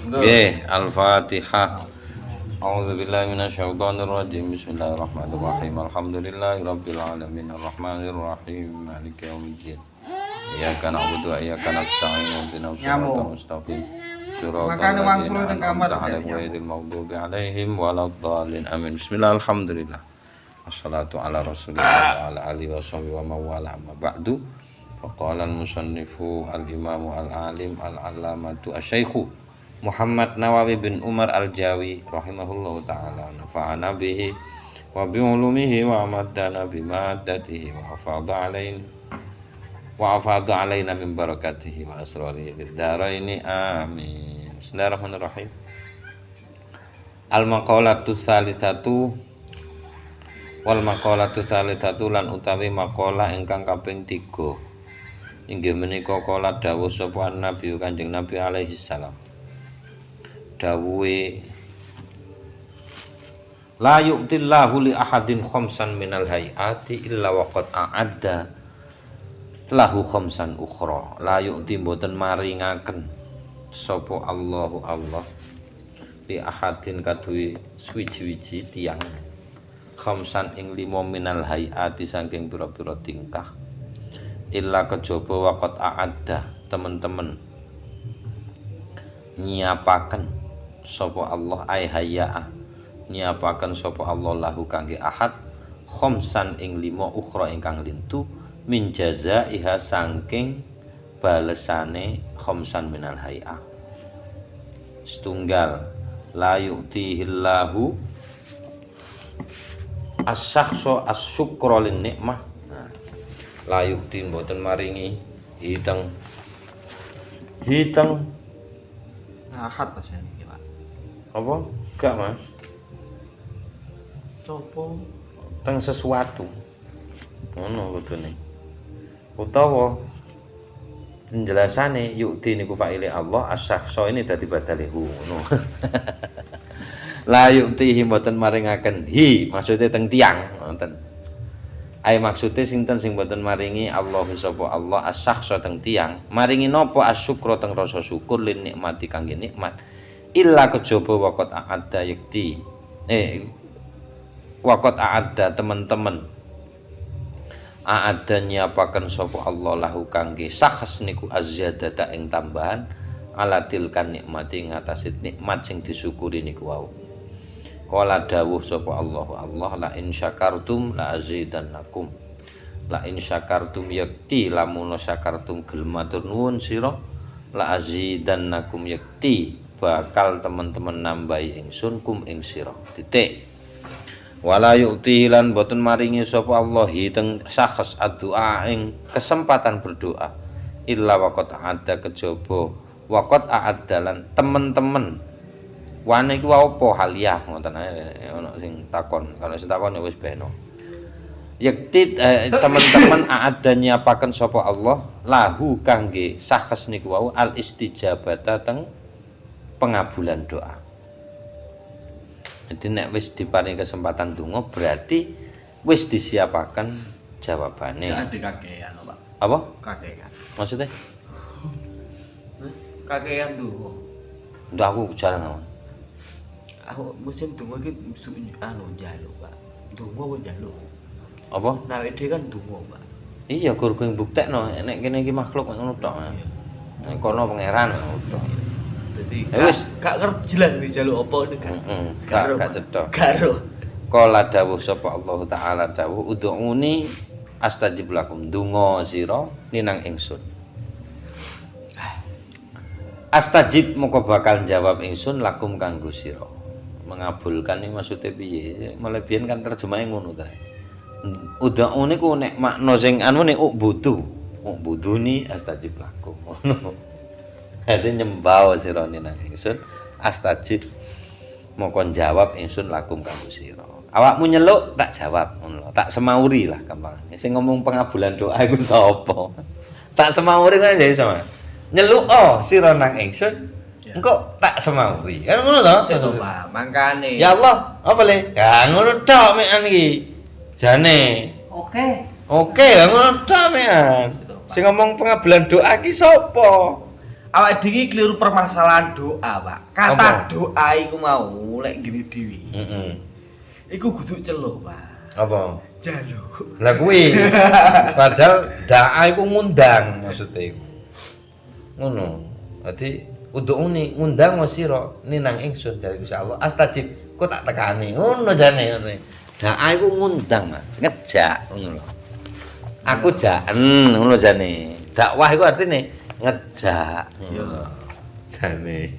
Nggih, Al-Fatihah. A'udzubillahi minasyaitonirrajim. Bismillahirrahmanirrahim. Alhamdulillahirabbil alamin arrahmanirrahim maliki yaumiddin. Iyyaka na'budu wa iyyaka nasta'in ihdinas siratal mustaqim. Shiratal ladzina an'amta 'alaihim ghairil maghdubi 'alaihim waladdallin. Amin. Bismillah, alhamdulillah. Wassalatu ala Rasulillah wa ala alihi washabihi wa mawala amma ba'du. Faqala al-musannifu al-imamu al-alim al-allamatu asy-syaikhu Muhammad Nawawi bin Umar Al-Jawi rahimahullahu ta'ala nafa'ana bihi wa bi'ulumihi wa amaddana bimaddatihi wa afadha alaina min barakatihi wa asrarihi fid dharaini amin. Bismillahirrahmanirrahim. Al-maqalatu salisatu wal maqalatu salisatu lan utawi maqalah ingkang kaping 3 inggih menika kala dawuh sapa Nabi Kanjeng Nabi alaihi salam dawuhe la yu'tillahu li ahadin khamsan minal hayati illa waqad a'adda lahu khamsan ukhra. La yu'ti mboten maringaken sapa Allahu Allah li ahadin kaduwe suwiji-wiji tiyang khamsan ing 5 minal hayati saking pira-pira tingkah illa kejaba waqad a'adda temen-temen nyiapaken sapa Allah ay hayya nyiapaken sapa Allah lahu kangge ahad khamsan ing 5 ukhra ingkang lintu min jazaiha saking balesane khamsan minal hayya. Setunggal la yu'tihillahu as-sakhsa as-syukra lin nikmah. La yu'ti mboten maringi hiteng ahad to sen iki, Pak. Apa? Gak, Mas. Copo Teng sesuatu. Ngono kudune. Utawa penjelasane yu'ti niku fa'ile Allah, as-sakhsa ini dadi badalehu ngono. La yu'tihi mboten maringaken hi, maksude teng tiyang ngoten. Ai maksude sinten sing mboten maringi Allah sapa Allah as-sakhsa teng tiyang, maringi napa asyukra teng rasa syukur lin nikmati kangge nikmat. Illa kejaba waqat a'adda yakti. Waqat a'adda teman-teman. A'adda nyiapaken sapa Allah lahu kangge sakhs niku azzadata ing tambahan alatil kan nikmati ngatasi nikmat sing disyukuri niku wau. Qala dawuh sapa Allah la in syakartum la azidannakum. La in syakartum yakti lamun syakartum gelem matur nuwun sira la azidannakum yakti bakal teman-teman nambahi ingsun kum ing sira. Titik. Wala yu'ti lan boten maringi sapa Allah teng sakhs addu'a ing kesempatan berdoa illa waqat ada kejaba waqat a'addalan teman-teman wane iku apa haliyah ngoten ae ana sing takon. Kalau sing takon ya wis beno. Yakti teman-teman a'adda nyiapaken sapa Allah lahu kangge sakhs niku wau al istijabata teng pengabulan doa. Jadi nek wis diparingi kesempatan donga berarti wis disiapaken jawabane. ya ada kakean, Pak. Apa? Kakean. Maksudnya? Kakean tuh. Ndak aku jarang ngomong. Aku musim donga iki njaluk, Pak. Donga wae njaluk. Apa? Nawek dhewe kan donga, Pak. Iya, gur kuwi mbuktekno nek kene iki makhluk ngono tok. Nek kono pangeran ngono tok. Dadi wis gak ngerti jelas iki njaluk apa nek gak cetha. Karo. Qala dawuh sapa Allah taala dawuh ud'uni astajib lakum. Donga sira ninang ingsun. Astajib moko bakal jawab ingsun lakum kanggo sira. Mengabulkan iki maksude piye? Mulai biyen kan terjemahe ngono ta. Ud'u niku nek makna sing anu nek buduni astajib lakum. Ngono. Dadi nyembah sira ninang ingsun astajib moko jawab ingsun lakum kanggo sira. Awakmu nyeluk tak jawab ngono. Tak semauri lah gampang. Sing ngomong pengabulan doa iku sapa? Tak semauri kan ya iso. Nyeluk sira nang ingsun engko tak semauri. Kan ngono to? Pak, mangkane. Ya Allah, apa le? Ya ngono tok mekan iki. Jane. Oke, lah ngono tok mekan. Sing ngomong pengabulan doa ki sapa? Awak dhewe keliru permasalahan doa, Pak. Kata Apa? doa iku mau lek gini dhewe. Heeh. Iku kudu celuk, Pak. Apa? Jaluk. Lah kuwi padahal da'a iku ngundang maksudnya iku. Ngono. Dadi udune ngundang sira ninang ingsun dari Gusti Allah. Astajib kok tak tekani. Ngono jane ngene. Da'a iku ngundang, Mas. Ngejak ngono lho. Aku jaen ngono jane. Dakwah iku artine ngejak. Iya. Jane.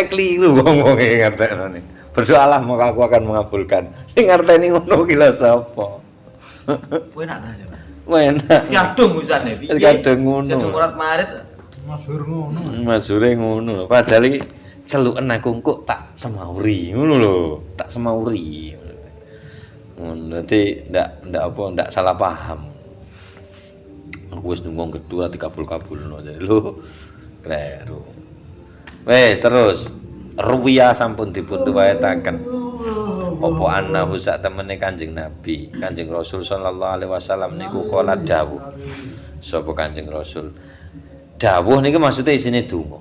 Keliru wong-wonge ngertekno. Berdoalah maka aku akan mengabulkan. Sing ngerteni ngono ki lho sapa? Kowe nak ta, Pak? Enak. Kadung usane piye? Kadung ngono. Kadung marit. Masyhur ngono. Masure ngono. Padahal iki celuken aku kok tak semauri ngono lho. Tak semauri. Ngono dadi ndak salah paham. Aku wis nunggu kedua dikabul-kabulno jadi lho. Kleru. Wes terus ruwiya sampun dipun riwayataken. Apa annahu sak temene Kanjeng Nabi, Kanjeng Rasul sallallahu alaihi wasallam niku kala dawuh. Sapa Kanjeng Rasul? Dawuh niki maksudnya isine donga.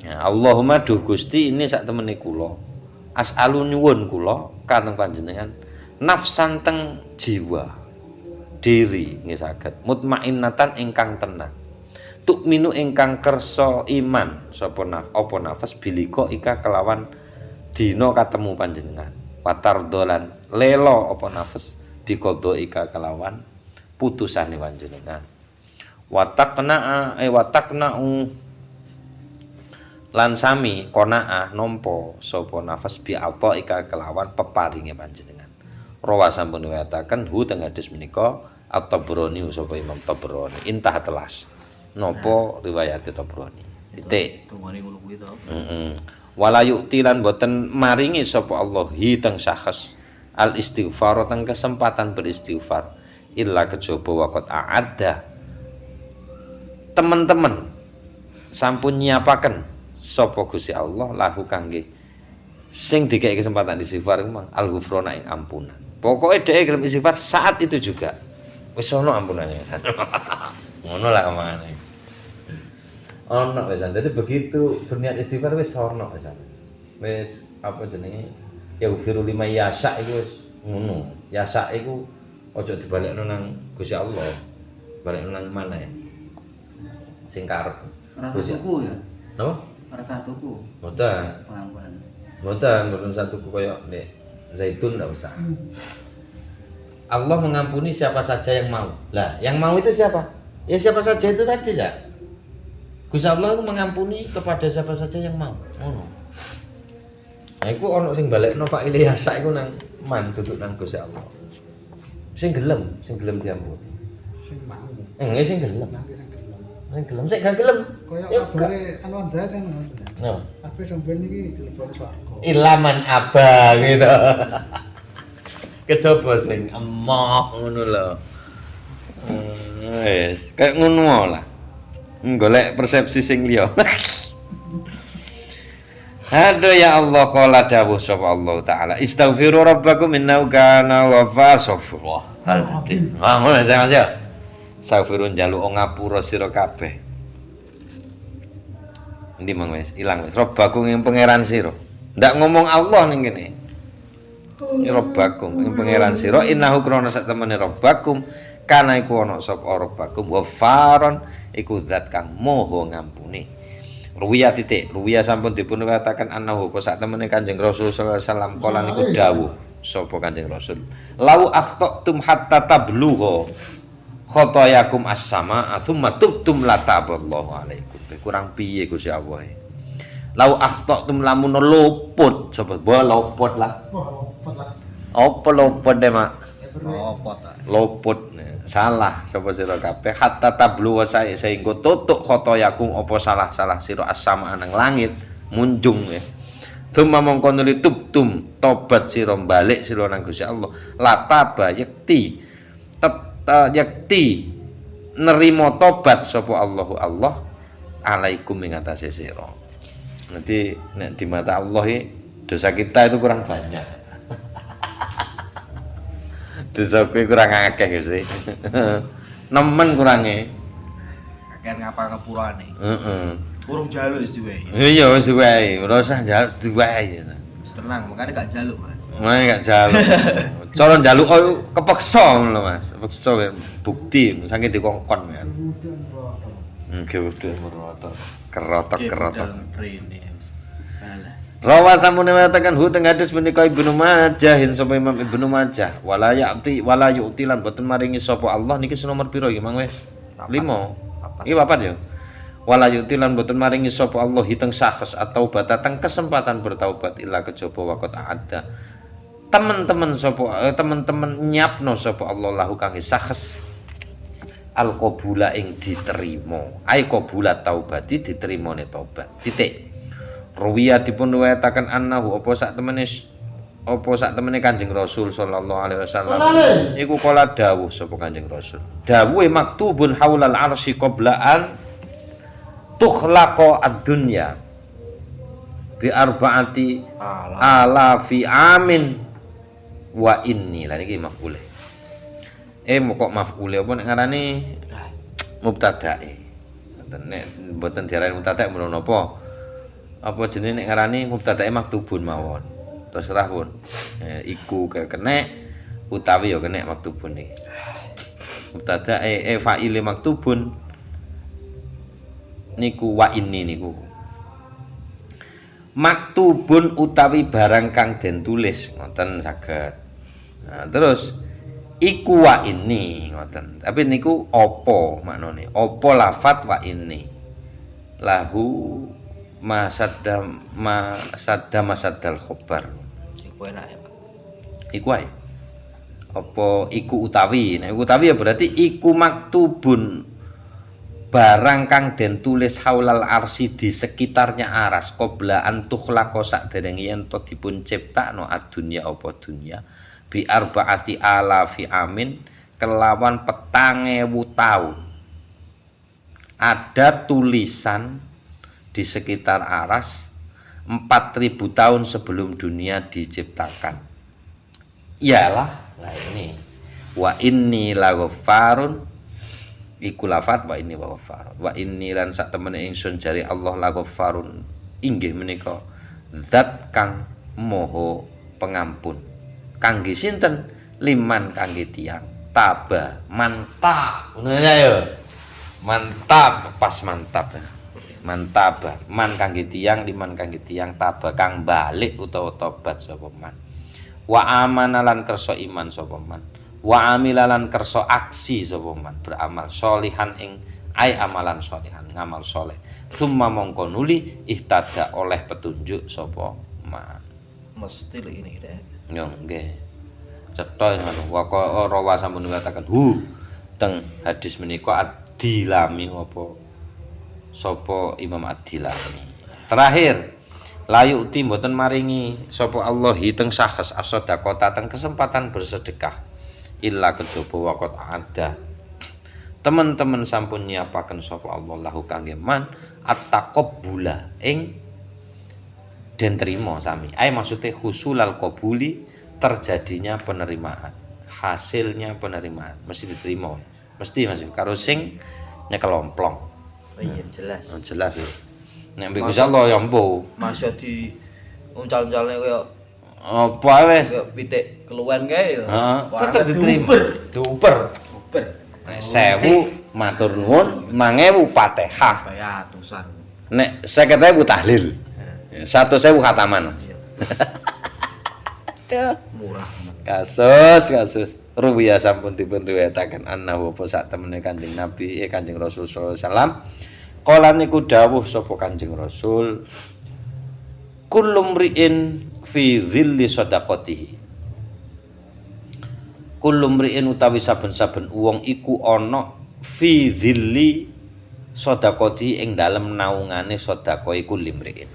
Ya, Allahumma duh Gusti ini sak temene kula. As'alu nyuwun kula kateng panjenengan nafsan teng jiwa. Diri nggih saged mutmainnatan ingkang tenang. Tukminu ingkang kersa iman sapa apa nafas biliko ika kelawan dina katemu panjenengan. Watardolan lelo apa nafas bikodo ika kelawan putusane panjenengan. Watakna lan sami qanaah nampa sapa nafas bi alta ika kelawan peparinge panjenengan. Rawa sampun riwayataken hu teng hadis menika At-Tabrani sapa Imam Tabrani intah telas. Napa riwayat Tabrani. Titik. Tungane ngono kuwi to. Heeh. Wala yu'ti lan boten maringi sapa Allah hi teng syakhs al istighfar teng kesempatan beristighfar illa kejaba waqt a'adda. Teman-teman sampun nyiapaken sapa Gusti Allah lahu kangge sing dikek kesempatan istighfar iku mang al-ghufrana ing ampunan. Pokoke dhek gelem istighfar saat itu juga. Wis ono ampunane wis. Ngono lah omongane. Ono wis. Dadi begitu berniat istighfar wis ono wis. Wis apa jenenge? Ya ufiru lima yasa iku wis ngono. Yasa iku aja dibalekno nang Gusti Allah. Balekno nang mana ya? Sing karep. Rasa tuku ya? Napa? Rasa tuku Mboten. pengampunan. Mboten satu koyo nek zaitun ndak usah. Allah mengampuni siapa saja yang mau. Lah, yang mau itu siapa? Ya siapa saja itu tadi ya. Gusti Allah itu mengampuni kepada siapa saja yang mau. Ngono. Nah, iku ono sing balekno Pak Ilyasa iku nang man duduk nang Gusti Allah. Sing gelem diampuni. Sing mau. Sing gelem. Nanti sing gelem. Sing gelem sik gak gelem. Kaya Ya, kabare Anwar Zaid kan ngono. No. Tapi sampeyan iki dileboni swarga. Ilaman abang gitu. Kecoba sing emoh ngono lho. Wis, kayak ngono lah. Golek persepsi sing liya. Aduh ya Allah qala dawuh sapa Allah taala istaghfiru rabbakum innahu kana ghafar safurullah. Ngono sing Mas ya. Astaghfirun njaluk ngapura sira kabeh. Endi mang wis ilang wis rabbakum ing pangeran sira. Ndak ngomong Allah ning kene. Rabbakum ing pangeran sira innahu krana sak temene rabbakum kana iku ana sapa rabbakum wafaron iku zat kang moho ngampuni. Ruwiya sampun dipun katakan annahu sak temene Kanjeng Rasul sallallahu alaihi wasallam kala niku dawuh sapa Kanjeng Rasul lau akhtatum hatta tablugha khotoyakum as-samaa tsumma tubtum lataballahu alaikum. Kurang piye Gusti Allah. Lau akhtatum lamun luput sapa luput lah. Wah, lopot lah. Apa luput deh mak? Lopot ta. Luput salah sapa sira kabeh hatta tablu sehingga tutuk khotoyakum apa salah-salah sira as-sama nang langit munjung ya. Tsumma mongko nuli tubtum tobat sira balik sira nang Gusti Allah. Lataba yakti yakti nerima tobat sapa Allahu Allah alaikum ing atase sira. Nanti nek di mata Allah dosa kita itu kurang banyak. Dosa kowe kurang akeh sih. Nemen kurange. Kakek ngapa ngapurane. Heeh. Urung jaluk wis diwehi. Iya wis wae, ora usah njaluk diwae. Tenang, makanya gak jaluk, Mas. Mulai gak jaluk. Cara njaluk kok kepeksa ngono Mas. Kepeksa bukti saking dikongkon kan. Kemudian bawa Nggih udah merotot. Kerotok-kerotok. Rene. Alah. Rawa sampun mengatakan hu teng hadis menika Ibnu Majah sapa Imam Ibnu Majah wala yu'ti lan boten maringi sapa Allah niki nomor pira iki Mang wis 5 iki papat ya wala yu'ti lan boten maringi sapa Allah hiteng sakhs atau batatang kesempatan bertaubat illa kejaba waqt ada teman-teman nyiapno sapa Allah lahu kangge sakhs al qabula ing diterima ai qabula taubati diterimane tobat titik. Ruwiya dipun riwayataken annahu apa sak temene Kanjeng Rasul sallallahu alaihi wasallam iku kala dawuh sapa Kanjeng Rasul dawuhe maktubun haulal arsy qabla an tukhlaqa ad-dunya bi arba'ati alafi amin wa inni lha niki maf'ul kok maf'ul apa nek ngarani mubtadae nek mboten diarani mubtada' menawa napa apa jenenge nek ngarani mubtadae maktubun mawon. Terserah pun. Iku kena utawi ya kena maktubun iki. Mubtadae fa'ile maktubun niku wa inni niku. Maktubun utawi barang kang den tulis ngoten saged. Nah, terus iku wa inni ngoten. Tapi niku apa maknane? Apa lafat wa inni? Lahu masaddal khobar. Iku enak ya, Pak. Iku ae. Apa iku utawi? Nek utawi ya berarti iku maktubun barang kang den tulis haulal arsi di sekitarnya aras qabla an tukhlaqa sakderenge yen to dipun ciptakno adunya apa dunya bi arbaati alafi amin kelawan 4.000 tahun. Ada tulisan di sekitar aras 4.000 tahun sebelum dunia diciptakan. Iyalah, lah ini wa inni laghaffarun iku lafat wa inni waghaffarun. Wa inni lan sak temene ingsun jari Allah laghaffarun inggih menika zat kang moho pengampun. Kangge sinten? Liman kangge tiyang tabah mantap. Ngono ya. Mantap, pas mantap. Mantap, man kangge tiyang liman kangge tiyang tabah kang balik utawa tobat sapa man. Wa amana lan kersa iman sapa man. Wa amila lan kersa aksi sapa man beramal sholihan ing ai amalan sholihan ngamal soleh. Summa mongko nuli ihtada oleh petunjuk sapa man. Mesti ini deh. Yo nggih. Cetha ngono. Wa rawa sampun ngatakan teng hadis menika adilami apa sapa Imam Ad-Dilami. Terakhir, layu uti mboten maringi sapa Allah hiteng sakhs as-shadaqata teng kesempatan bersedekah illa kejaba waqt ada. Teman-teman sampun nyiapaken sapa Allah lahu kangge man at-taqabbula ing den trima sami. Ai maksude husulal qabuli terjadinya penerimaan. Hasilnya penerimaan mesti diterima. Mesti Mas karo sing nyekelomplong. Oh iya jelas. Oh, jelas ya. Nek mbek Gusti Allah ya mpo. Masya di uncal-uncalne kaya Apa wis? kaya pitik keluwen kae ya. Heeh, tetep diterima. Diuper. Uber. Nek 1000 matur nuwun, 1000 Fatihah. Bayar atusan. Nek 50.000 tahlil. 100.000 khataman. Murah. Kasus. Ruwiya sampun dipun riwayataken annahu apa sak temene Kanjeng Nabi Kanjeng Rasul sallallahu alaihi wasallam kala niku dawuh sapa Kanjeng Rasul kullum ri'in fi zilli shadaqatihi kullum ri'in utawi saben-saben wong iku ana fi zilli shadaqatihi ing dalem naungane sedekah iku limri'in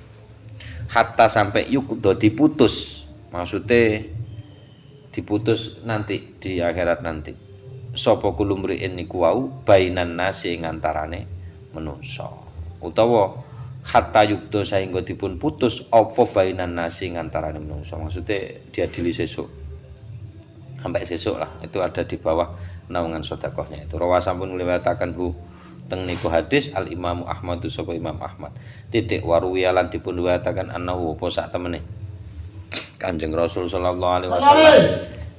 hatta sampai yuk do diputus maksudnya diputus nanti di akhirat nanti sapa kulumriin niku wau bainan nasi ing antarane menungsa utawa hatta yukdo sehingga dipun putus apa bainan nasi ing antarane menungsa maksudnya diadili sesuk sampai sesuk lah itu ada di bawah naungan sedekahnya itu rawa sampun ngliwataken teng niku hadis Al Imam Ahmad sapa Imam Ahmad titik waruwiya lan dipun riwayataken annahu apa sak temene Kanjeng Rasul sallallahu alaihi wasallam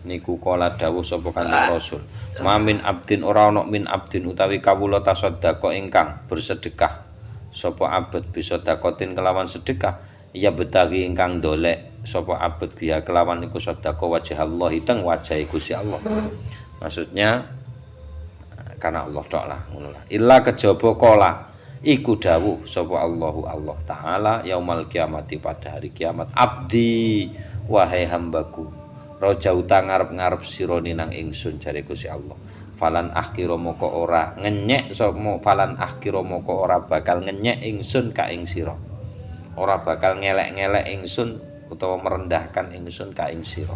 niku kala dawuh sapa Kanjeng Rasul mamin abdin ora ana min abdin utawi kawula tasaddaqa ingkang bersedekah sapa abad bisa dakotin kelawan sedekah ya betagi ingkang dolek sapa abad biya kelawan iku sedekah wajah Allah teng wajah Gusti Allah maksudnya karena Allah tok lah ngono lah illa kejaba kala iku dawuh sapa Allahu Allah taala yaumal kiamati pada hari kiamat abdi wahai hambaku raja utang ngarep-ngarep sira nang ingsun jare Gusti Allah falan akhira moko ora ngenyek sapa falan akhira moko ora bakal ngenyek ingsun ka ing sira ora bakal ngelek-ngelek ingsun utawa merendahkan ingsun ka ing sira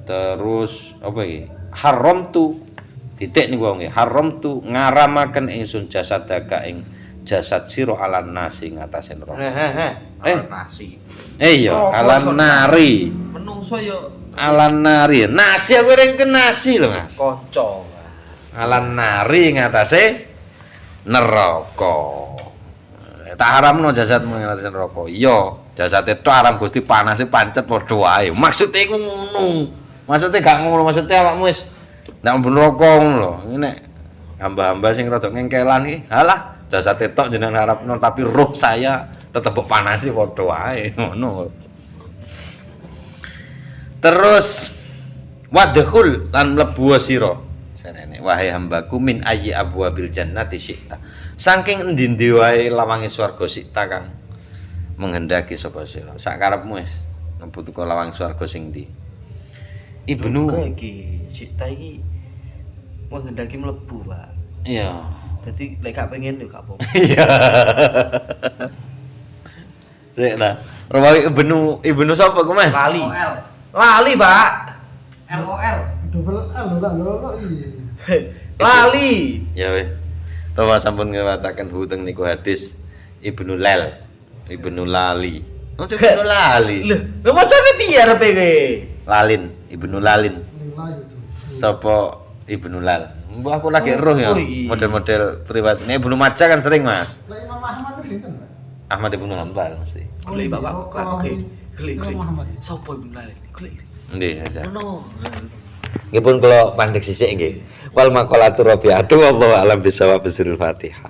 terus apa iki haram tu titik niku wong haram tu ngaramaken ingsun jasad daga ing jasad sira alan nasi ngatasé neraka nasi iya alan nari menungso yo alan nari nasi aku ring ke nasi lho Mas kanca alan nari ngatasé neraka tak haramno jasadmu ngatasé neraka iya jasate tok haram Gusti panase pancet padha wae maksude iku ngono maksude gak ngono maksude awakmu wis ndak mlebu neraka ngono lho iki nek hamba-hamba sing rada ngengkelan iki halah jasate tok jenengan harapno tapi roh saya tetep panasi padha wae ngono terus wadkhul lan mlebu sira senene wahai hambaku min ayyi abwabil jannati syi'ta saking endi-endi wae lawange swarga syi'ta kang menghendaki sapa sira sak karepmu wis mlebu teko lawang swarga sing ndi Ibnu iki cita iki menghendaki mlebu Pak iya dadi lek gak pengen yo gak apa-apa iya sik nah Rawi Ibnu sapa ku Mas lali LOL lali Pak LOL Double L lho iya. lali ya weh Rawa sampun ngewataken huteng niku hadis Ibnu Lal Ibnu Lali oh Ibnu Lali lho macane piye arepe kowe Lalin Ibnu Lalin Lila itu. sapa Ibnu Lal mbah aku lagi roh ya Oh, iya. model-model priwat ini Ibnu Majah kan sering Mas Lah Imam Ahmad itu sinten, Pak? Ahmad Ibnu Hanbal mesti Golek Bapak, Kalau golek. Imam Muhammad. Sopo Ibnu Lali? Golek. nggih saja Ono. nggih pun kula pandhek sisik nggih wal maqalatu rabi'atu wallahu alam bisawab bisrul Fatihah